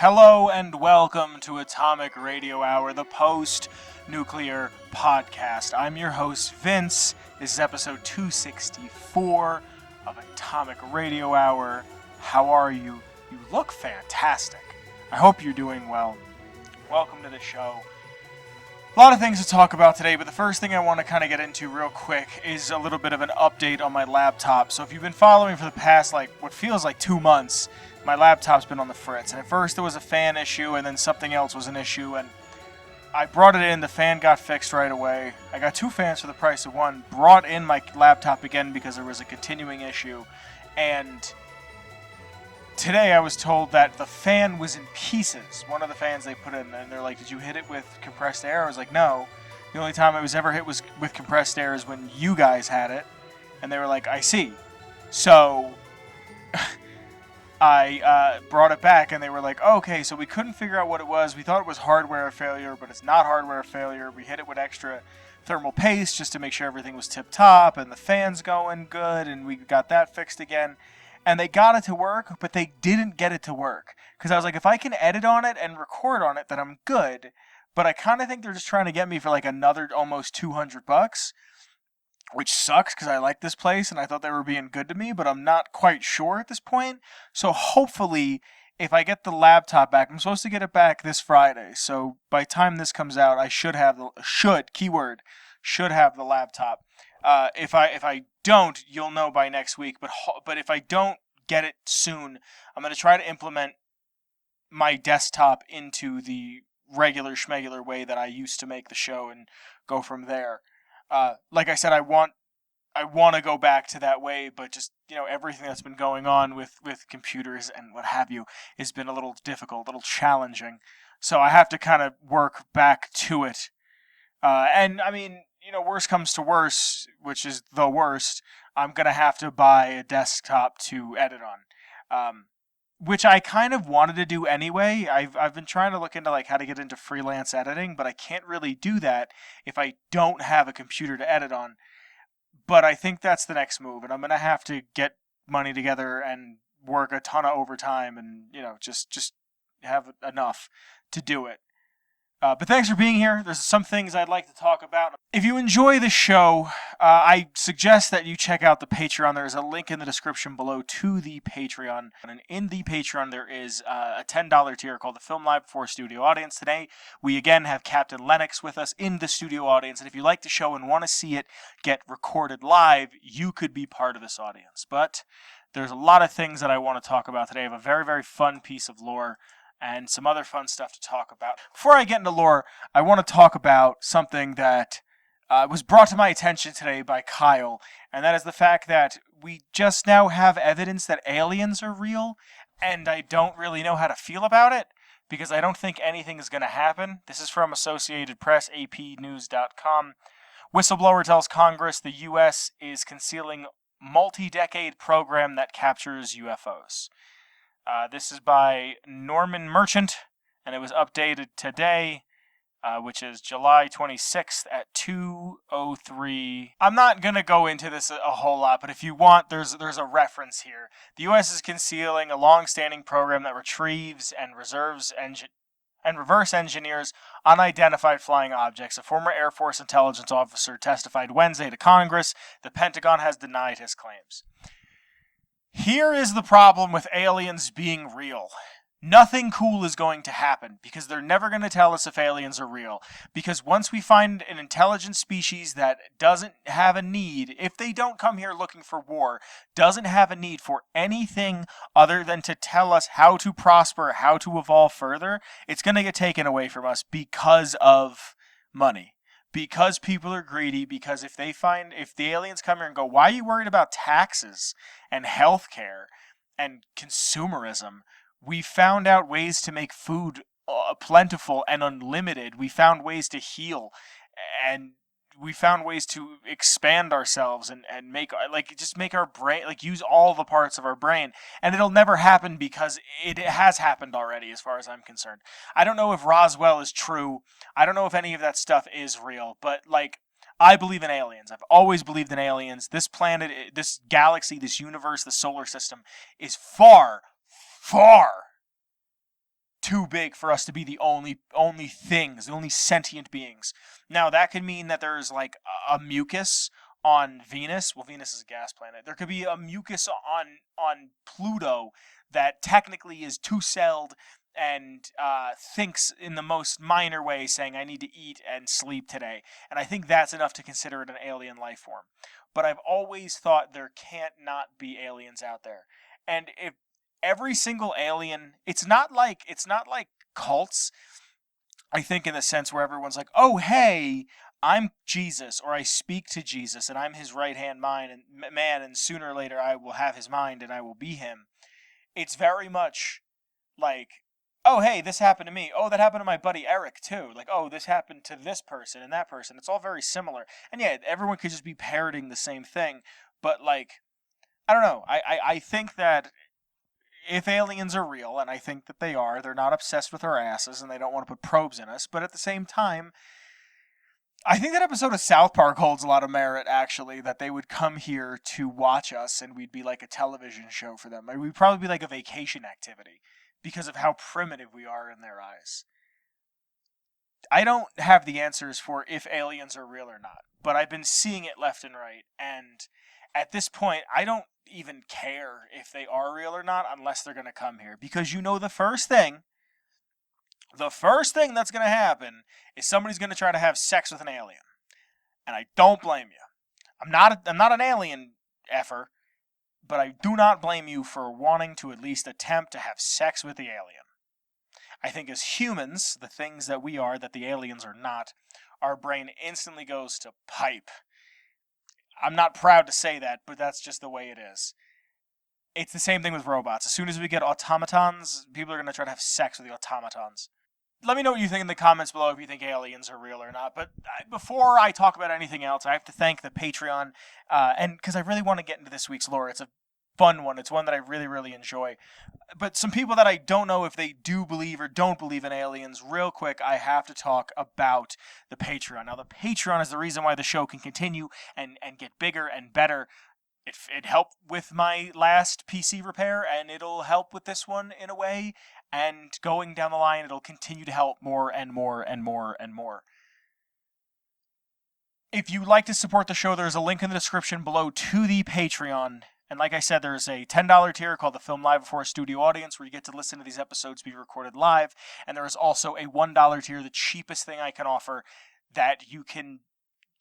Hello and welcome to Atomic Radio Hour, the post-nuclear podcast. I'm your host, Vince. This is episode 264 of Atomic Radio Hour. How are you? You look fantastic. I hope you're doing well. Welcome to the show. A lot of things to talk about today, but the first thing I want to kind of get into real quick is a little bit of an update on my laptop. So if you've been following for the past, what feels like 2 months, my laptop's been on the fritz. And at first it was a fan issue, and then something else was an issue, and I brought it in, the fan got fixed right away. I got 2 fans for the price of 1, brought in my laptop again because there was a continuing issue, and today I was told that the fan was in pieces. One of the fans they put in, and they're like, did you hit it with compressed air? I was like, no. The only time it was ever hit was with compressed air is when you guys had it. And they were like, I see. So I brought it back, and they were like, okay, so we couldn't figure out what it was. We thought it was hardware failure, but it's not hardware failure. We hit it with extra thermal paste just to make sure everything was tip-top, and the fan's going good, and we got that fixed again. And they got it to work, but they didn't get it to work. Because I was like, if I can edit on it and record on it, then I'm good. But I kind of think they're just trying to get me for another almost $200, which sucks because I like this place and I thought they were being good to me, but I'm not quite sure at this point. So hopefully, if I get the laptop back, I'm supposed to get it back this Friday. So by the time this comes out, I should have the laptop. If I don't, you'll know by next week. But if I don't get it soon, I'm going to try to implement my desktop into the regular schmegular way that I used to make the show and go from there. Like I said, I want to go back to that way, but just everything that's been going on with computers and what have you has been a little difficult, a little challenging. So I have to kind of work back to it. And I mean, worst comes to worst, which is the worst, I'm going to have to buy a desktop to edit on. Which I kind of wanted to do anyway. I've been trying to look into how to get into freelance editing, but I can't really do that if I don't have a computer to edit on. But I think that's the next move, and I'm going to have to get money together and work a ton of overtime and, just have enough to do it. But thanks for being here. There's some things I'd like to talk about. If you enjoy the show, I suggest that you check out the Patreon. There is a link in the description below to the Patreon. And in the Patreon, there is a $10 tier called the Film Live for Studio Audience. Today, we again have Captain Lennox with us in the studio audience. And if you like the show and want to see it get recorded live, you could be part of this audience. But there's a lot of things that I want to talk about today. I have a very, very fun piece of lore and some other fun stuff to talk about. Before I get into lore, I want to talk about something that was brought to my attention today by Kyle, and that is the fact that we just now have evidence that aliens are real, and I don't really know how to feel about it, because I don't think anything is going to happen. This is from Associated Press, apnews.com. Whistleblower tells Congress the U.S. is concealing multi-decade program that captures UFOs. This is by Norman Merchant, and it was updated today, which is July 26th at 2:03. I'm not going to go into this a whole lot, but if you want, there's a reference here. The U.S. is concealing a long-standing program that retrieves and reverse engineers unidentified flying objects. A former Air Force intelligence officer testified Wednesday to Congress. The Pentagon has denied his claims. Here is the problem with aliens being real. Nothing cool is going to happen because they're never going to tell us if aliens are real. Because once we find an intelligent species that doesn't have a need, if they don't come here looking for war, doesn't have a need for anything other than to tell us how to prosper, how to evolve further, it's going to get taken away from us because of money. Because people are greedy, because if the aliens come here and go, why are you worried about taxes and healthcare and consumerism? We found out ways to make food plentiful and unlimited. We found ways to heal, and we found ways to expand ourselves and make our brain, use all the parts of our brain. And it'll never happen because it has happened already, as far as I'm concerned. I don't know if Roswell is true. I don't know if any of that stuff is real, but I believe in aliens. I've always believed in aliens. This planet, this galaxy, this universe, the solar system is far, far too big for us to be the only things, the only sentient beings. Now that could mean that there's like a mucus on Venus. Well, Venus is a gas planet. There could be a mucus on Pluto that technically is two-celled and thinks in the most minor way, saying, I need to eat and sleep today. And I think that's enough to consider it an alien life form. But I've always thought there can't not be aliens out there. And if every single alien, it's not like cults, I think, in the sense where everyone's like, oh, hey, I'm Jesus, or I speak to Jesus, and I'm his right-hand man, and sooner or later I will have his mind and I will be him. It's very much like, oh, hey, this happened to me. Oh, that happened to my buddy Eric, too. Like, oh, this happened to this person and that person. It's all very similar. And yeah, everyone could just be parroting the same thing. But, like, I don't know. I think that if aliens are real, and I think that they are, they're not obsessed with our asses and they don't want to put probes in us. But at the same time, I think that episode of South Park holds a lot of merit, actually, that they would come here to watch us and we'd be like a television show for them. We'd probably be like a vacation activity because of how primitive we are in their eyes. I don't have the answers for if aliens are real or not, but I've been seeing it left and right, and at this point, I don't even care if they are real or not unless they're going to come here, because the first thing that's going to happen is somebody's going to try to have sex with an alien, and I don't blame you. I'm not an alien effer, but I do not blame you for wanting to at least attempt to have sex with the alien. I think as humans, the things that we are that the aliens are not, our brain instantly goes to pipe. I'm not proud to say that, but that's just the way it is. It's the same thing with robots. As soon as we get automatons, people are going to try to have sex with the automatons. Let me know what you think in the comments below if you think aliens are real or not. But before I talk about anything else, I have to thank the Patreon, and because I really want to get into this week's lore. It's a fun one. It's one that I really, really enjoy. But some people that I don't know if they do believe or don't believe in aliens, real quick, I have to talk about the Patreon. Now, the Patreon is the reason why the show can continue and get bigger and better. It helped with my last PC repair, and it'll help with this one in a way. And going down the line, it'll continue to help more and more and more and more. If you'd like to support the show, there's a link in the description below to the Patreon. And like I said, there's a $10 tier called the Film Live Before a Studio Audience, where you get to listen to these episodes be recorded live. And there is also a $1 tier, the cheapest thing I can offer, that you can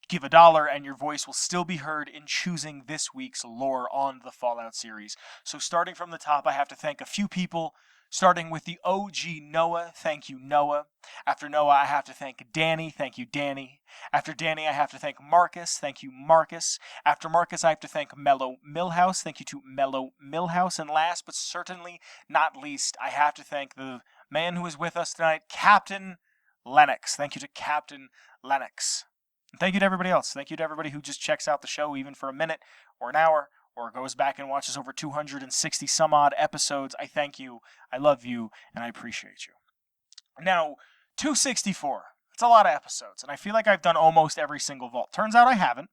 give $1 and your voice will still be heard in choosing this week's lore on the Fallout series. So starting from the top, I have to thank a few people. Starting with the OG Noah, thank you, Noah. After Noah, I have to thank Danny, thank you, Danny. After Danny, I have to thank Marcus, thank you, Marcus. After Marcus, I have to thank Mellow Millhouse, thank you to Mellow Millhouse. And last but certainly not least, I have to thank the man who is with us tonight, Captain Lennox. Thank you to Captain Lennox. And thank you to everybody else. Thank you to everybody who just checks out the show even for a minute or an hour, or goes back and watches over 260 some odd episodes. I thank you, I love you, and I appreciate you. Now, 264. It's a lot of episodes, and I feel like I've done almost every single vault. Turns out I haven't.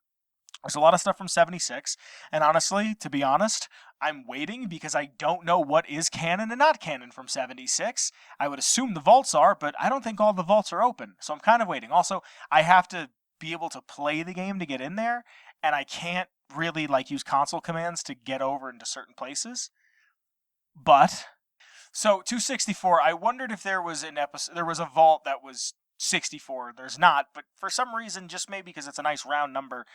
There's a lot of stuff from 76, and honestly, to be honest, I'm waiting because I don't know what is canon and not canon from 76. I would assume the vaults are, but I don't think all the vaults are open, so I'm kind of waiting. Also, I have to be able to play the game to get in there, and I can't really use console commands to get over into certain places. But so 264, I wondered if there was a vault that was 64. There's not, but for some reason, just maybe because it's a nice round number,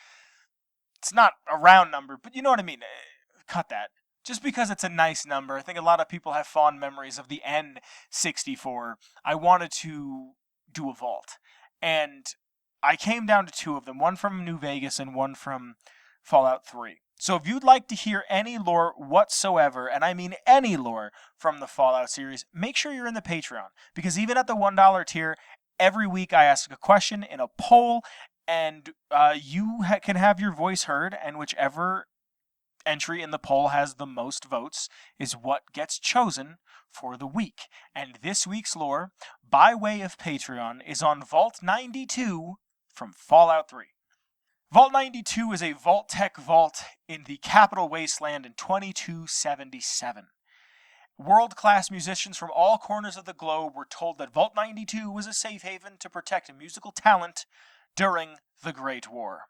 it's not a round number, but you know what I mean. Cut that. Just because it's a nice number, I think a lot of people have fond memories of the N64. I wanted to do a vault, and I came down to two of them, one from New Vegas and one from Fallout 3. So if you'd like to hear any lore whatsoever, and I mean any lore from the Fallout series, make sure you're in the Patreon. Because even at the $1 tier, every week I ask a question in a poll, and you can have your voice heard, and whichever entry in the poll has the most votes is what gets chosen for the week. And this week's lore, by way of Patreon, is on Vault 92 from Fallout 3. Vault 92 is a vault-tec vault in the Capital Wasteland in 2277. World-class musicians from all corners of the globe were told that Vault 92 was a safe haven to protect musical talent during the Great War.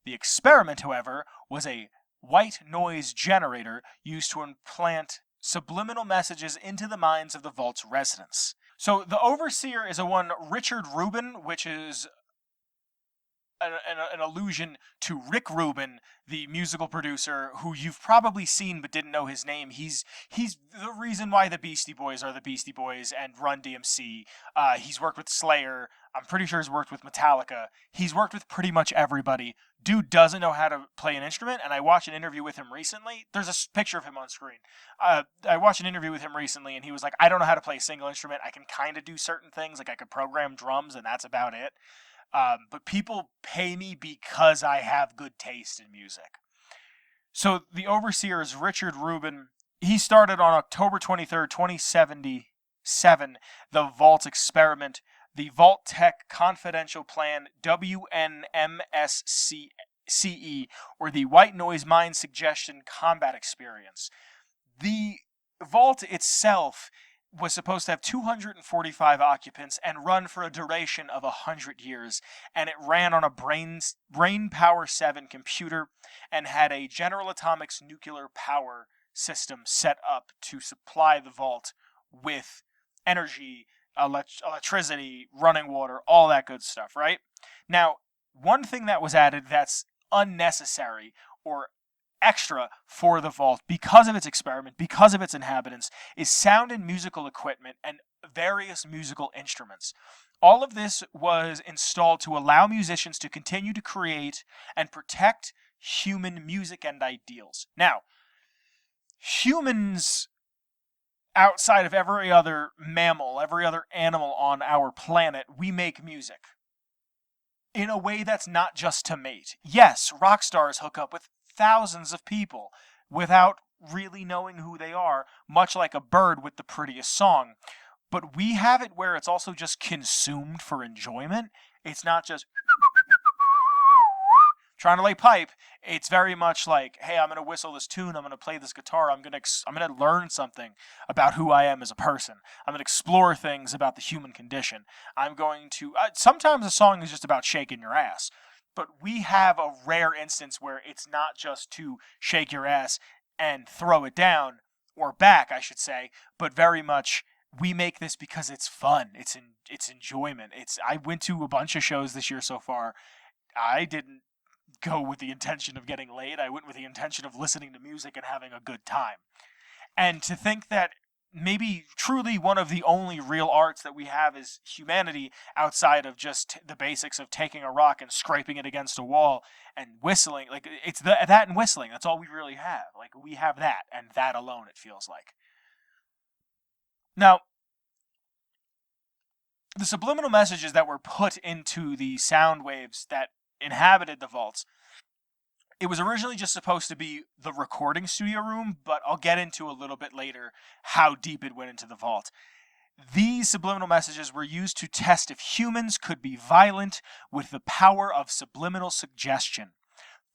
The experiment, however, was a white noise generator used to implant subliminal messages into the minds of the Vault's residents. So the overseer is a one Richard Rubin, which is an allusion to Rick Rubin, the musical producer, who you've probably seen but didn't know his name. He's the reason why the Beastie Boys are the Beastie Boys and Run DMC. He's worked with Slayer. I'm pretty sure he's worked with Metallica. He's worked with pretty much everybody. Dude doesn't know how to play an instrument, and I watched an interview with him recently. There's a picture of him on screen. I watched an interview with him recently, and he was like, I don't know how to play a single instrument. I can kind of do certain things, like I could program drums, and that's about it. But people pay me because I have good taste in music. So the overseer is Richard Rubin. He started on October 23rd, 2077, the Vault experiment, the vault-tec confidential plan, WNMSCE, or the White Noise Mind Suggestion Combat Experience. The Vault itself was supposed to have 245 occupants and run for a duration of 100 years, and it ran on a Brain Power 7 computer and had a General Atomics nuclear power system set up to supply the Vault with energy, electricity, running water, all that good stuff, right? Now, one thing that was added that's unnecessary or extra for the Vault, because of its experiment, because of its inhabitants, is sound and musical equipment and various musical instruments. All of this was installed to allow musicians to continue to create and protect human music and ideals. Now, humans, outside of every other mammal, every other animal on our planet, we make music in a way that's not just to mate. Yes, rock stars hook up with thousands of people without really knowing who they are, much like a bird with the prettiest song. But we have it where it's also just consumed for enjoyment. It's not just trying to lay pipe. It's very much like, hey, I'm going to whistle this tune, I'm going to play this guitar, I'm going to learn something about who I am as a person. I'm going to explore things about the human condition. I'm going to sometimes a song is just about shaking your ass. But we have a rare instance where it's not just to shake your ass and throw it down, or back, I should say, but very much we make this because it's fun. It's enjoyment. I went to a bunch of shows this year so far. I didn't go with the intention of getting laid. I went with the intention of listening to music and having a good time. And to think that maybe truly one of the only real arts that we have is humanity, outside of just the basics of taking a rock and scraping it against a wall and whistling. Like, it's that and whistling. That's all we really have. Like, we have that, and that alone, it feels like. Now, the subliminal messages that were put into the sound waves that inhabited the vaults, it was originally just supposed to be the recording studio room, but I'll get into a little bit later how deep it went into the vault. These subliminal messages were used to test if humans could be violent with the power of subliminal suggestion.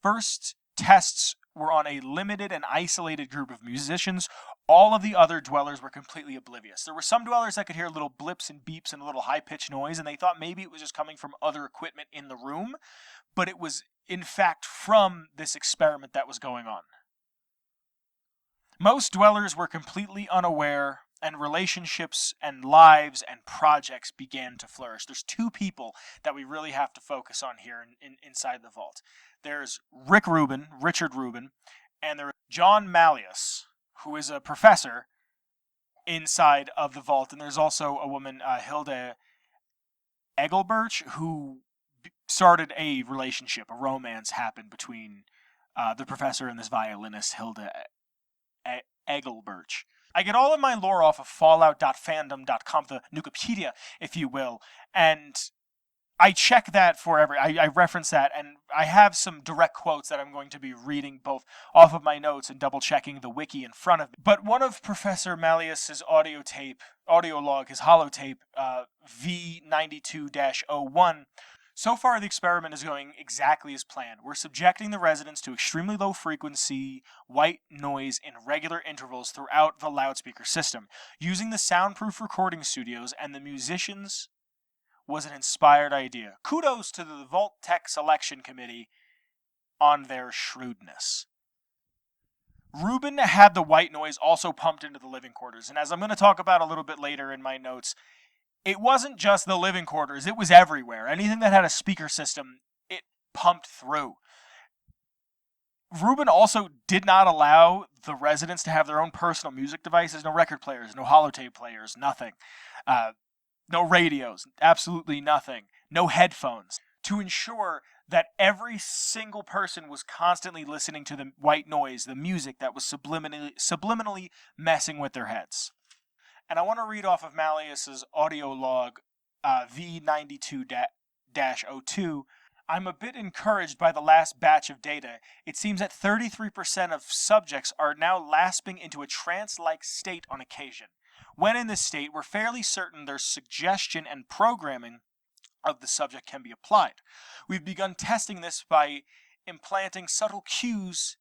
First tests were on a limited and isolated group of musicians. All of the other dwellers were completely oblivious. There were some dwellers that could hear little blips and beeps and a little high-pitched noise, and they thought maybe it was just coming from other equipment in the room, but it was in fact from this experiment that was going on. Most dwellers were completely unaware, and relationships and lives and projects began to flourish. There's two people that we really have to focus on here inside the vault. There's Richard Rubin, and there's John Malleus, who is a professor inside of the vault, and there's also a woman, Hilda Egelbert, who started a relationship, a romance happened between the professor and this violinist, Hilda Egelbert. I get all of my lore off of fallout.fandom.com, the Nukipedia, if you will, and I check that for I reference that, and I have some direct quotes that I'm going to be reading both off of my notes and double-checking the wiki in front of me. But one of Professor Malleus's audio log, his holotape, V92-01, So far, the experiment is going exactly as planned. We're subjecting the residents to extremely low frequency white noise in regular intervals throughout the loudspeaker system. Using the soundproof recording studios and the musicians was an inspired idea. Kudos to the vault-tec selection committee on their shrewdness. Rubin had the white noise also pumped into the living quarters, and as I'm going to talk about a little bit later in my notes, it wasn't just the living quarters, it was everywhere. Anything that had a speaker system, it pumped through. Rubin also did not allow the residents to have their own personal music devices, no record players, no holotape players, nothing. No radios, absolutely nothing. No headphones. To ensure that every single person was constantly listening to the white noise, the music that was subliminally messing with their heads. And I want to read off of Malleus's audio log V92-02. I'm a bit encouraged by the last batch of data. It seems that 33% of subjects are now lapsing into a trance-like state on occasion. When in this state, we're fairly certain their suggestion and programming of the subject can be applied. We've begun testing this by implanting subtle cues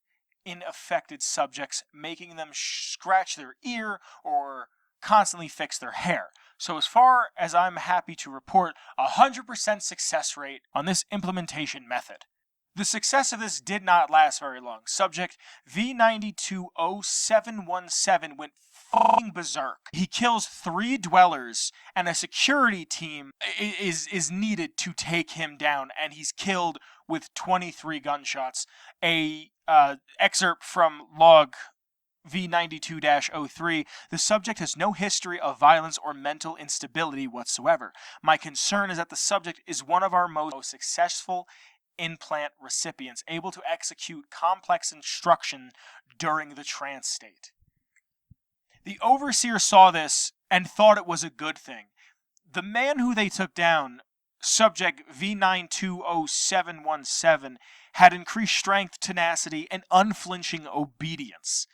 in affected subjects, making them scratch their ear or constantly fix their hair. So as far as I'm happy to report, 100% success rate on this implementation method. The success of this did not last very long. Subject V920717 went f***ing berserk. He kills 3 dwellers, and a security team is needed to take him down, and he's killed with 23 gunshots. A excerpt from log V92-03, the subject has no history of violence or mental instability whatsoever. My concern is that the subject is one of our most successful implant recipients, able to execute complex instruction during the trance state. The overseer saw this and thought it was a good thing. The man who they took down, subject V920717, had increased strength, tenacity, and unflinching obedience.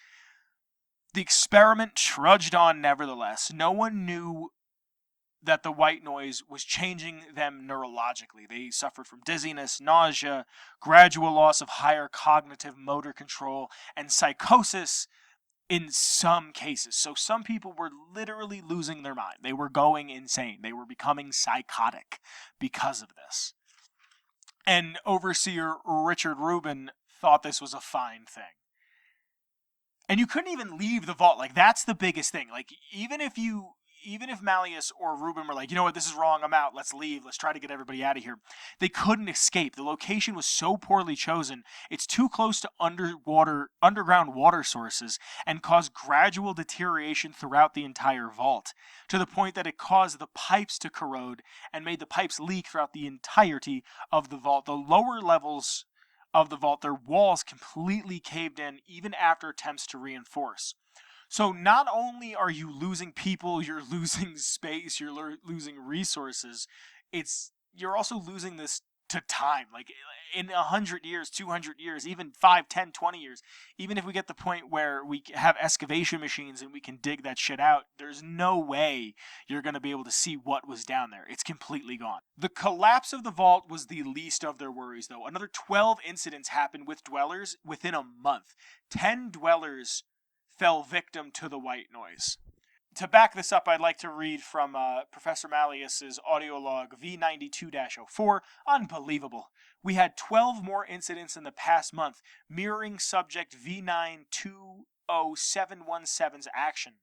The experiment trudged on nevertheless. No one knew that the white noise was changing them neurologically. They suffered from dizziness, nausea, gradual loss of higher cognitive motor control, and psychosis in some cases. So some people were literally losing their mind. They were going insane. They were becoming psychotic because of this. And Overseer Richard Rubin thought this was a fine thing. And you couldn't even leave the vault. Like, that's the biggest thing. Like, even if Malleus or Rubin were like, you know what, this is wrong, I'm out, let's leave, let's try to get everybody out of here, they couldn't escape. The location was so poorly chosen, it's too close to underground water sources, and caused gradual deterioration throughout the entire vault, to the point that it caused the pipes to corrode and made the pipes leak throughout the entirety of the vault. The lower levels of the vault, their walls completely caved in even after attempts to reinforce. So not only are you losing people, you're losing space, you're losing resources, you're also losing this to time. Like, in 100 years, 200 years, even 5, 10, 20 years, even if we get the point where we have excavation machines and we can dig that shit out, there's no way you're going to be able to see what was down there. It's completely gone. The collapse of the vault was the least of their worries, though. Another 12 incidents happened with dwellers within a month. 10 dwellers fell victim to the white noise. To back this up, I'd like to read from Professor Malleus's audio log V92-04. Unbelievable. We had 12 more incidents in the past month, mirroring subject V920717's action.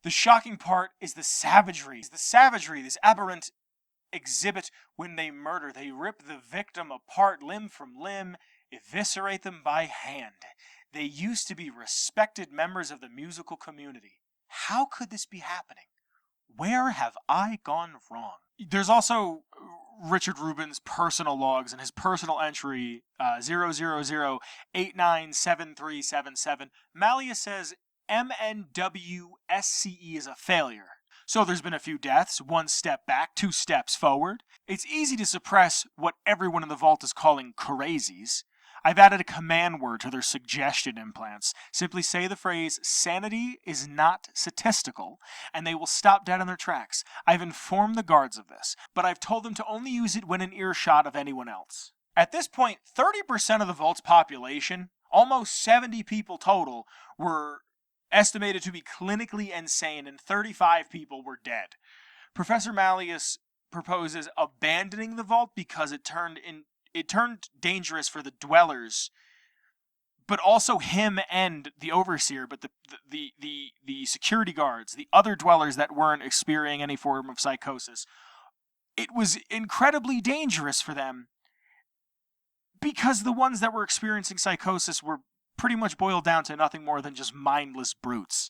The shocking part is the savagery. This aberrant exhibit when they murder. They rip the victim apart limb from limb, eviscerate them by hand. They used to be respected members of the musical community. How could this be happening? Where have I gone wrong? There's also Richard Rubin's personal logs and his personal entry 000897377. Malleus says MNWSCE is a failure. So there's been a few deaths, 1 step back, 2 steps forward. It's easy to suppress what everyone in the vault is calling crazies. I've added a command word to their suggestion implants. Simply say the phrase, "Sanity is not statistical," and they will stop dead in their tracks. I've informed the guards of this, but I've told them to only use it when in earshot of anyone else. At this point, 30% of the Vault's population, almost 70 people total, were estimated to be clinically insane, and 35 people were dead. Professor Malleus proposes abandoning the Vault because it turned dangerous for the dwellers, but also him and the overseer, but the security guards, the other dwellers that weren't experiencing any form of psychosis. It was incredibly dangerous for them because the ones that were experiencing psychosis were pretty much boiled down to nothing more than just mindless brutes.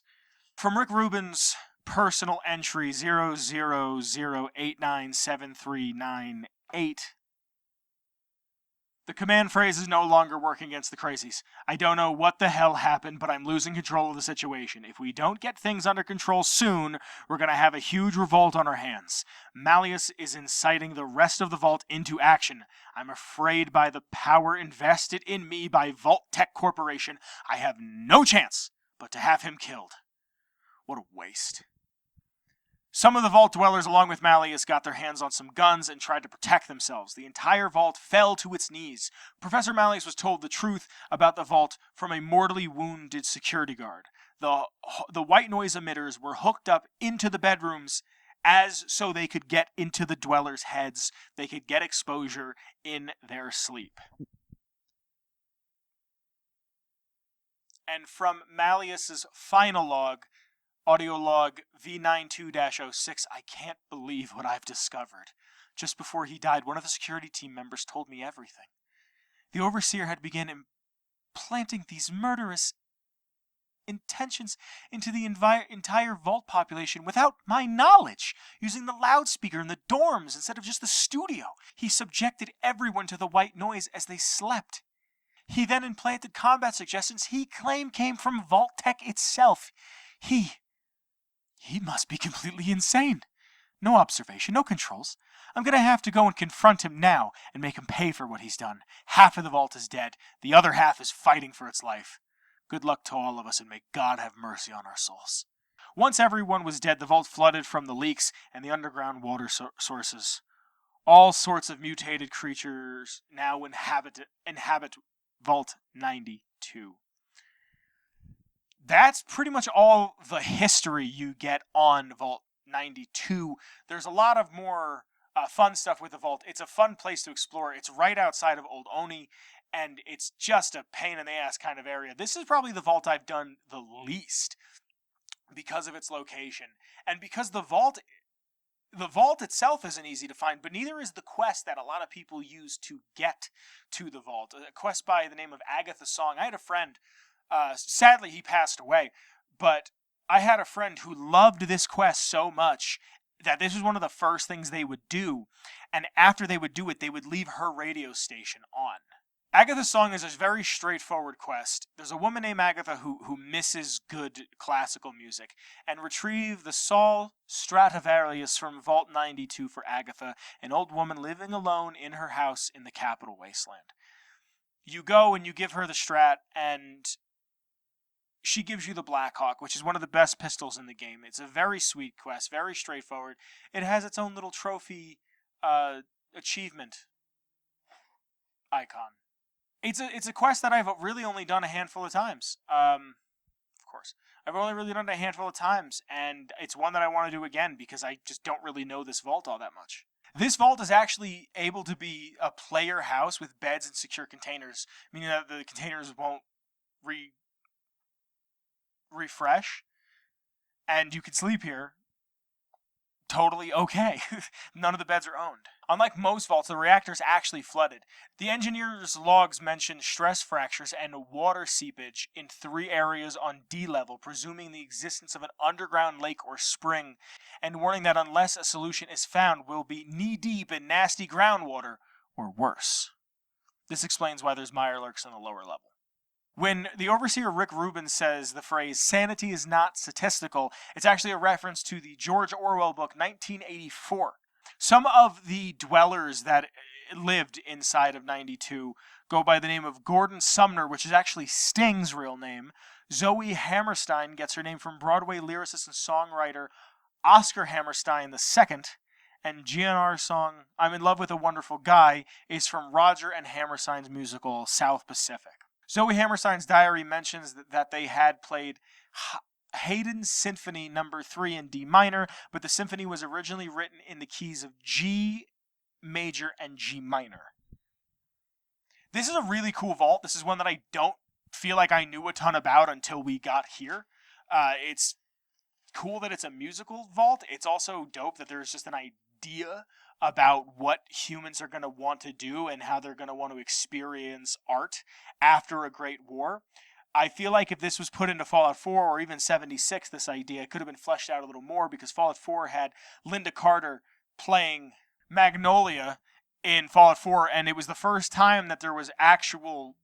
From Rick Rubin's personal entry 000897398, the command phrase is no longer working against the crazies. I don't know what the hell happened, but I'm losing control of the situation. If we don't get things under control soon, we're going to have a huge revolt on our hands. Malleus is inciting the rest of the Vault into action. I'm afraid by the power invested in me by vault-tec Corporation, I have no chance but to have him killed. What a waste. Some of the Vault dwellers, along with Malleus, got their hands on some guns and tried to protect themselves. The entire Vault fell to its knees. Professor Malleus was told the truth about the Vault from a mortally wounded security guard. The white noise emitters were hooked up into the bedrooms so they could get into the dwellers' heads. They could get exposure in their sleep. And from Malleus's final log, audio log V92-06, I can't believe what I've discovered. Just before he died, one of the security team members told me everything. The overseer had begun implanting these murderous intentions into the entire Vault population without my knowledge, using the loudspeaker in the dorms instead of just the studio. He subjected everyone to the white noise as they slept. He then implanted combat suggestions he claimed came from vault-tec itself. He must be completely insane. No observation, no controls. I'm going to have to go and confront him now and make him pay for what he's done. Half of the Vault is dead. The other half is fighting for its life. Good luck to all of us, and may God have mercy on our souls. Once everyone was dead, the Vault flooded from the leaks and the underground water sources. All sorts of mutated creatures now inhabit Vault 92. That's pretty much all the history you get on Vault 92. There's a lot of more fun stuff with the Vault. It's a fun place to explore. It's right outside of Old Oni, and it's just a pain in the ass kind of area. This is probably the Vault I've done the least because of its location. And because the Vault itself isn't easy to find, but neither is the quest that a lot of people use to get to the Vault. A quest by the name of Agatha Song. I had a friend, sadly he passed away, but I had a friend who loved this quest so much that this was one of the first things they would do, and after they would do it, they would leave her radio station on. Agatha's Song is a very straightforward quest. There's a woman named Agatha who misses good classical music, and retrieve the Sol Stradivarius from Vault 92 for Agatha, an old woman living alone in her house in the capital wasteland. You go and you give her the Strat, and she gives you the Blackhawk, which is one of the best pistols in the game. It's a very sweet quest, very straightforward. It has its own little trophy achievement icon. It's a quest that I've really only done a handful of times. Of course. I've only really done it a handful of times, and it's one that I want to do again because I just don't really know this vault all that much. This vault is actually able to be a player house with beds and secure containers, meaning that the containers won't refresh, and you can sleep here totally okay. None of the beds are owned. Unlike most vaults, the reactor is actually flooded. The engineer's logs mention stress fractures and water seepage in 3 areas on D level, presuming the existence of an underground lake or spring, and warning that unless a solution is found, we'll be knee-deep in nasty groundwater, or worse. This explains why there's mirelurks on the lower level. When the overseer Rick Rubin says the phrase, "sanity is not statistical," it's actually a reference to the George Orwell book 1984. Some of the dwellers that lived inside of 92 go by the name of Gordon Sumner, which is actually Sting's real name. Zoe Hammerstein gets her name from Broadway lyricist and songwriter Oscar Hammerstein II. And GNR's song I'm in Love with a Wonderful Guy is from Roger and Hammerstein's musical South Pacific. Zoe Hammerstein's diary mentions that they had played Haydn's Symphony No. 3 in D minor, but the symphony was originally written in the keys of G major and G minor. This is a really cool vault. This is one that I don't feel like I knew a ton about until we got here. It's cool that it's a musical vault. It's also dope that there's just an idea about what humans are going to want to do and how they're going to want to experience art after a great war. I feel like if this was put into Fallout 4 or even 76, this idea could have been fleshed out a little more, because Fallout 4 had Linda Carter playing Magnolia in Fallout 4, and it was the first time that there was actual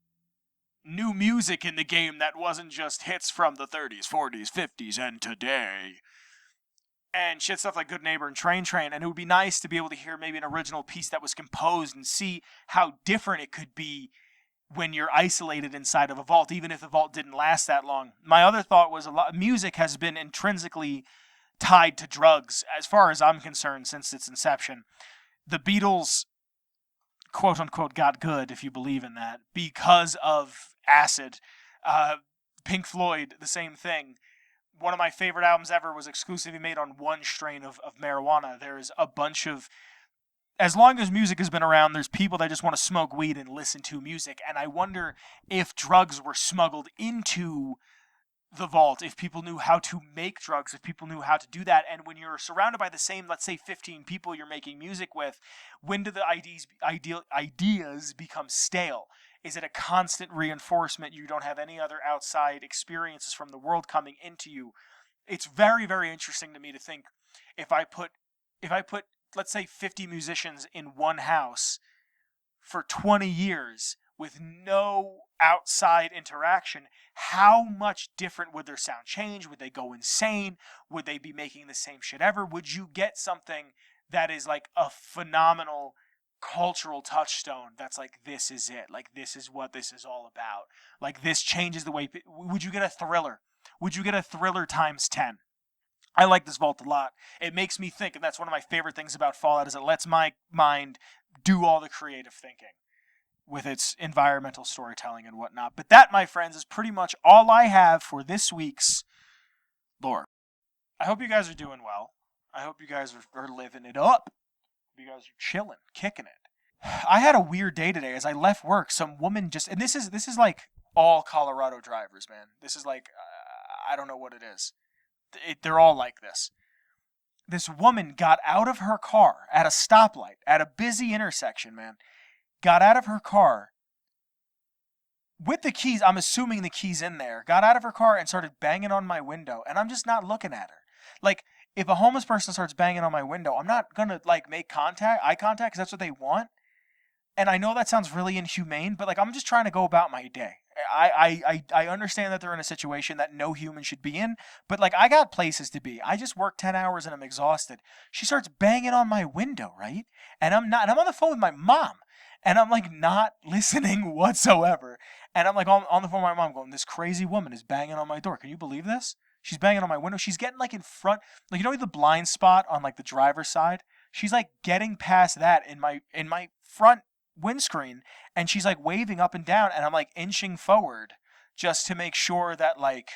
new music in the game that wasn't just hits from the 30s, 40s, 50s, and today. And shit stuff like Good Neighbor and Train, and it would be nice to be able to hear maybe an original piece that was composed and see how different it could be when you're isolated inside of a vault, even if the vault didn't last that long. My other thought was music has been intrinsically tied to drugs, as far as I'm concerned, since its inception. The Beatles, quote-unquote, got good, if you believe in that, because of acid. Pink Floyd, the same thing. One of my favorite albums ever was exclusively made on one strain of marijuana. There's a bunch of... As long as music has been around, there's people that just want to smoke weed and listen to music. And I wonder if drugs were smuggled into the vault, if people knew how to make drugs, if people knew how to do that. And when you're surrounded by the same, let's say, 15 people you're making music with, when do the ideas become stale? Is it a constant reinforcement? You don't have any other outside experiences from the world coming into you. It's very, very interesting to me to think if I put, let's say, 50 musicians in one house for 20 years with no outside interaction, how much different would their sound change? Would they go insane? Would they be making the same shit ever? Would you get something that is like a phenomenal cultural touchstone that's like, this is it, like this is what this is all about, like this changes the way... Would you get a thriller? Would you get a thriller times 10? I like this vault a lot. It makes me think, and that's one of my favorite things about Fallout, is it lets my mind do all the creative thinking with its environmental storytelling and whatnot. But that, my friends, is pretty much all I have for this week's lore. I hope you guys are doing well. I hope you guys are living it up. You guys are chilling, kicking it. I had a weird day today. As I left work, some woman just... And this is like all Colorado drivers, man. This is like... I don't know what it is. They're all like this. This woman got out of her car at a stoplight, at a busy intersection, man. Got out of her car with the keys, I'm assuming the keys in there, got out of her car and started banging on my window, and I'm just not looking at her. Like, if a homeless person starts banging on my window, I'm not gonna, like, make eye contact, because that's what they want. And I know that sounds really inhumane, but, like, I'm just trying to go about my day. I understand that they're in a situation that no human should be in, but, like, I got places to be. I just worked 10 hours and I'm exhausted. She starts banging on my window, right? And I'm on the phone with my mom. And I'm, like, not listening whatsoever. And I'm, like, on the phone with my mom going, this crazy woman is banging on my door. Can you believe this? She's banging on my window. She's getting, like, in front. Like, you know the blind spot on, like, the driver's side? She's, like, getting past that in my front windscreen. And she's, like, waving up and down. And I'm, like, inching forward just to make sure that, like,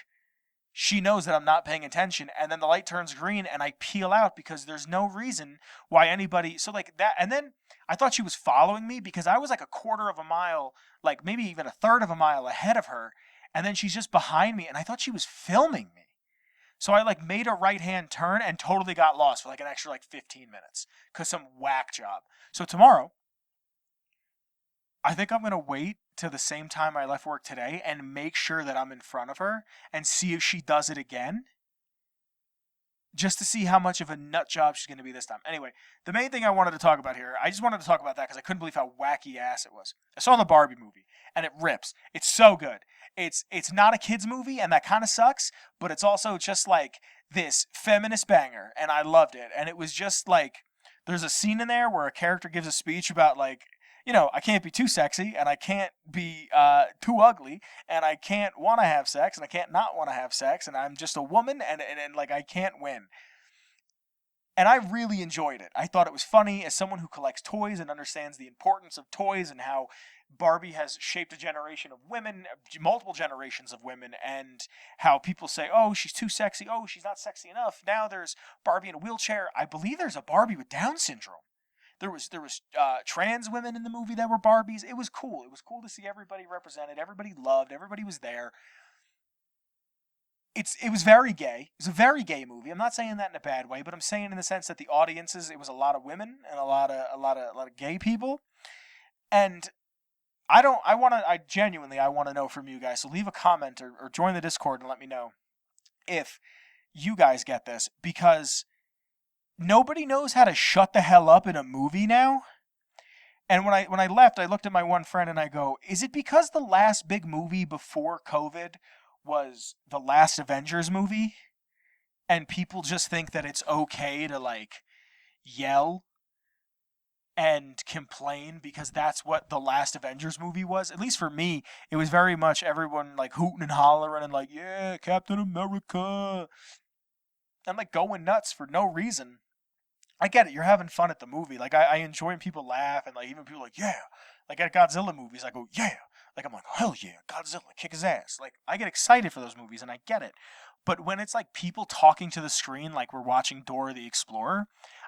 she knows that I'm not paying attention. And then the light turns green and I peel out because there's no reason why anybody... So, like, that... And then I thought she was following me because I was like a quarter of a mile, like maybe even a third of a mile ahead of her. And then she's just behind me and I thought she was filming me. So I, like, made a right-hand turn and totally got lost for like an extra, like, 15 minutes because some whack job. So tomorrow, I think I'm going to wait till the same time I left work today and make sure that I'm in front of her and see if she does it again, just to see how much of a nut job she's going to be this time. Anyway, the main thing I wanted to talk about here, I just wanted to talk about that because I couldn't believe how wacky ass it was. I saw the Barbie movie, and it rips. It's so good. It's not a kid's movie, and that kind of sucks, but it's also just like this feminist banger, and I loved it. And it was just like There's a scene in there where a character gives a speech about like, I can't be too sexy, and I can't be too ugly, and I can't want to have sex, and I can't not want to have sex, and I'm just a woman, and like I can't win. And I really enjoyed it. I thought it was funny as someone who collects toys and understands the importance of toys and how Barbie has shaped a generation of women, multiple generations of women, and how people say, oh, she's too sexy. Oh, she's not sexy enough. Now there's Barbie in a wheelchair. I believe there's a Barbie with Down syndrome. There was trans women in the movie that were Barbies. It was cool. It was cool to see everybody represented. Everybody loved. Everybody was there. It was very gay. It was a very gay movie. I'm not saying that in a bad way, but I'm saying in the sense that the audiences, it was a lot of women and a lot of gay people. And I genuinely want to know from you guys. So leave a comment or join the Discord and let me know if you guys get this, because nobody knows how to shut the hell up in a movie now. And when I left, I looked at my one friend and I go, is it because the last big movie before COVID was the last Avengers movie, and people just think that it's okay to like yell and complain because that's what the last Avengers movie was? At least for me, it was very much everyone like hooting and hollering and like, yeah, Captain America, and like going nuts for no reason. I get it, you're having fun at the movie. Like I enjoy when people laugh, and like even people like, yeah. Like at Godzilla movies, I go, yeah. Like I'm like, hell yeah, Godzilla, kick his ass. Like I get excited for those movies, and I get it. But when it's like people talking to the screen like we're watching Dora the Explorer,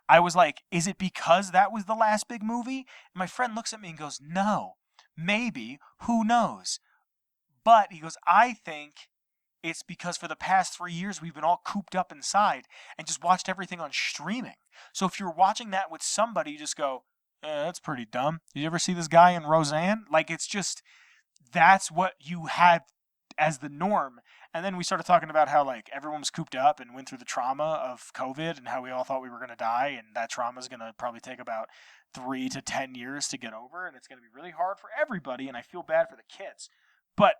I was like, is it because that was the last big movie? And my friend looks at me and goes, no, maybe, who knows? But he goes, I think it's because for the past 3 years we've been all cooped up inside and just watched everything on streaming. So if you're watching that with somebody, you just go, that's pretty dumb. Did you ever see this guy in Roseanne? Like it's just, that's what you had as the norm. And then we started talking about how like everyone was cooped up and went through the trauma of COVID and how we all thought we were going to die, and that trauma is going to probably take about 3 to 10 years to get over, and it's going to be really hard for everybody, and I feel bad for the kids. But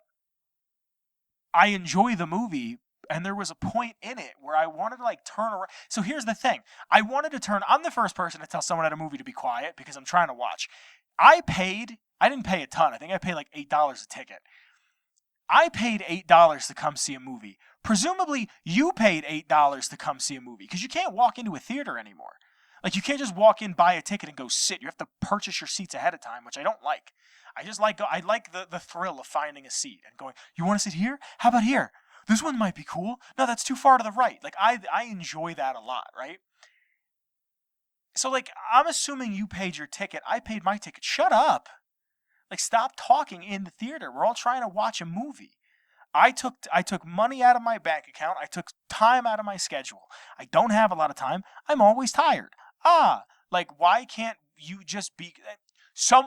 I enjoy the movie, and there was a point in it where I wanted to like turn around. So here's the thing. I'm the first person to tell someone at a movie to be quiet because I'm trying to watch. I didn't pay a ton. I think I paid like $8 a ticket. I paid $8 to come see a movie. Presumably, you paid $8 to come see a movie because you can't walk into a theater anymore. Like, you can't just walk in, buy a ticket, and go sit. You have to purchase your seats ahead of time, which I don't like. I like the thrill of finding a seat and going, you want to sit here? How about here? This one might be cool. No, that's too far to the right. Like, I enjoy that a lot, right? So, like, I'm assuming you paid your ticket. I paid my ticket. Shut up. Like, stop talking in the theater. We're all trying to watch a movie. I took money out of my bank account. I took time out of my schedule. I don't have a lot of time. I'm always tired. Like, why can't you just be...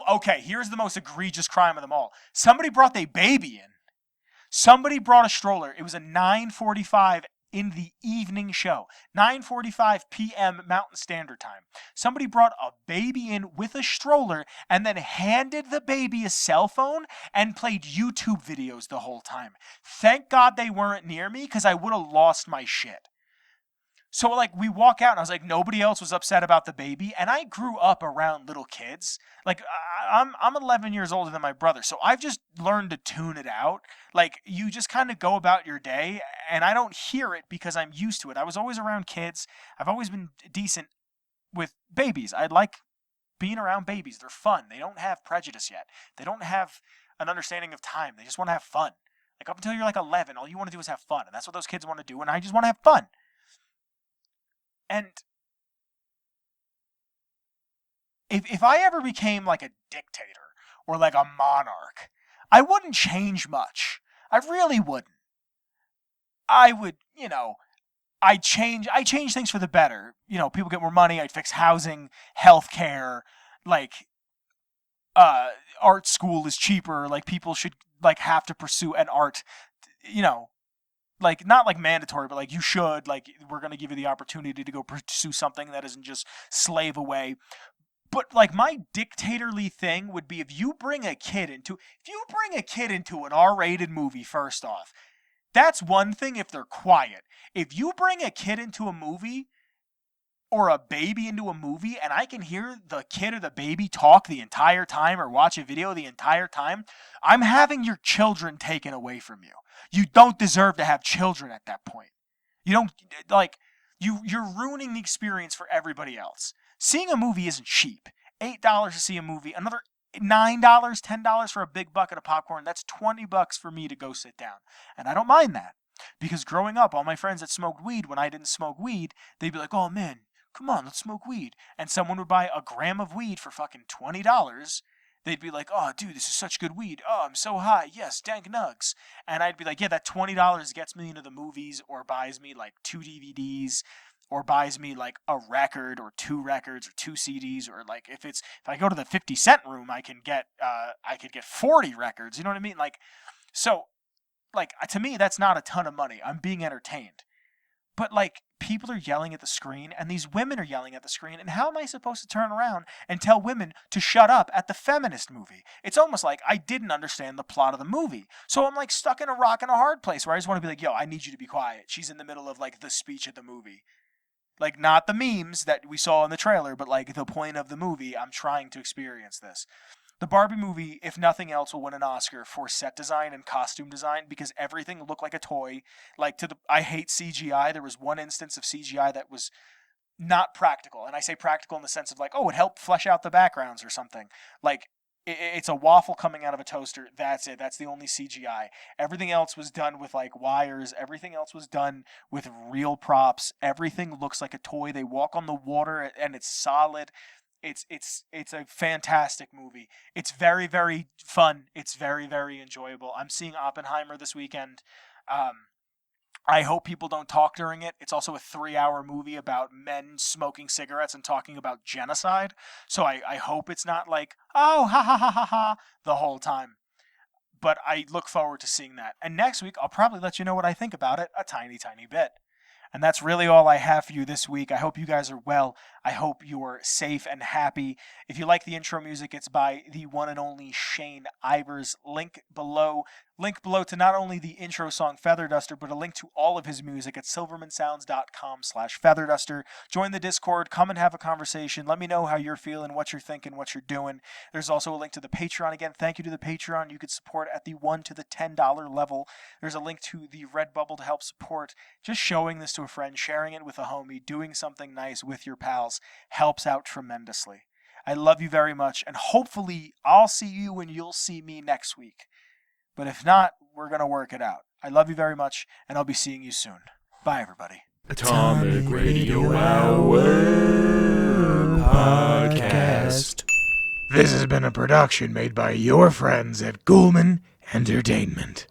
Okay, here's the most egregious crime of them all. Somebody brought their baby in. Somebody brought a stroller. It was a 9:45 in the evening show. 9:45 p.m. Mountain Standard Time. Somebody brought a baby in with a stroller and then handed the baby a cell phone and played YouTube videos the whole time. Thank God they weren't near me because I would have lost my shit. So, like, we walk out, and I was like, nobody else was upset about the baby, and I grew up around little kids. Like, I'm 11 years older than my brother, so I've just learned to tune it out. Like, you just kind of go about your day, and I don't hear it because I'm used to it. I was always around kids. I've always been decent with babies. I like being around babies. They're fun. They don't have prejudice yet. They don't have an understanding of time. They just want to have fun. Like, up until you're like 11, all you want to do is have fun, and that's what those kids want to do, and I just want to have fun. And if I ever became like a dictator or like a monarch, I wouldn't change much. I really wouldn't. I would, I change things for the better. People get more money. I'd fix housing, healthcare, like art school is cheaper. Like, people should like have to pursue an art, like, not like mandatory, but like you should, like, we're going to give you the opportunity to go pursue something that isn't just slave away. But like, my dictatorly thing would be if you bring a kid into an R-rated movie, first off, that's one thing if they're quiet. If you bring a kid into a movie or a baby into a movie and I can hear the kid or the baby talk the entire time or watch a video the entire time, I'm having your children taken away from you. You don't deserve to have children at that point. You don't, like, you're ruining the experience for everybody else. Seeing a movie isn't cheap. $8 to see a movie, another $9, $10 for a big bucket of popcorn. That's $20 for me to go sit down. And I don't mind that. Because growing up, all my friends that smoked weed, when I didn't smoke weed, they'd be like, oh man, come on, let's smoke weed. And someone would buy a gram of weed for fucking $20. They'd be like, oh, dude, this is such good weed. Oh, I'm so high. Yes, dank nugs. And I'd be like, yeah, that $20 gets me into the movies or buys me like 2 DVDs or buys me like a record or 2 records or 2 CDs, or like if I go to the 50 Cent room, I could get 40 records. You know what I mean? Like, so like to me, that's not a ton of money. I'm being entertained. But like people are yelling at the screen and these women are yelling at the screen, and how am I supposed to turn around and tell women to shut up at the feminist movie? It's almost like I didn't understand the plot of the movie. So I'm like stuck in a rock and a hard place where I just want to be like, yo, I need you to be quiet. She's in the middle of like the speech of the movie. Like not the memes that we saw in the trailer, but like the point of the movie. I'm trying to experience this. The Barbie movie, if nothing else, will win an Oscar for set design and costume design because everything looked like a toy. Like I hate CGI. There was one instance of CGI that was not practical, and I say practical in the sense of like, oh, it helped flesh out the backgrounds or something. Like it's a waffle coming out of a toaster. That's it. That's the only CGI. Everything else was done with like wires. Everything else was done with real props. Everything looks like a toy. They walk on the water and it's solid. It's a fantastic movie. It's very, very fun. It's very, very enjoyable. I'm seeing Oppenheimer this weekend. I hope people don't talk during it. It's also a 3-hour movie about men smoking cigarettes and talking about genocide. So I hope it's not like, oh, ha ha ha ha ha, the whole time. But I look forward to seeing that. And next week, I'll probably let you know what I think about it a tiny, tiny bit. And that's really all I have for you this week. I hope you guys are well. I hope you're safe and happy. If you like the intro music, it's by the one and only Shane Ivers. Link below to not only the intro song Feather Duster, but a link to all of his music at silvermansounds.com/featherduster. Join the Discord. Come and have a conversation. Let me know how you're feeling, what you're thinking, what you're doing. There's also a link to the Patreon. Again, thank you to the Patreon. You could support at the $1 to the $10 level. There's a link to the Redbubble to help support. Just showing this to a friend, sharing it with a homie, doing something nice with your pals helps out tremendously. I love you very much, and hopefully I'll see you and you'll see me next week. But if not, we're going to work it out. I love you very much, and I'll be seeing you soon. Bye, everybody. Atomic Radio Hour Podcast. This has been a production made by your friends at Ghoulman Entertainment.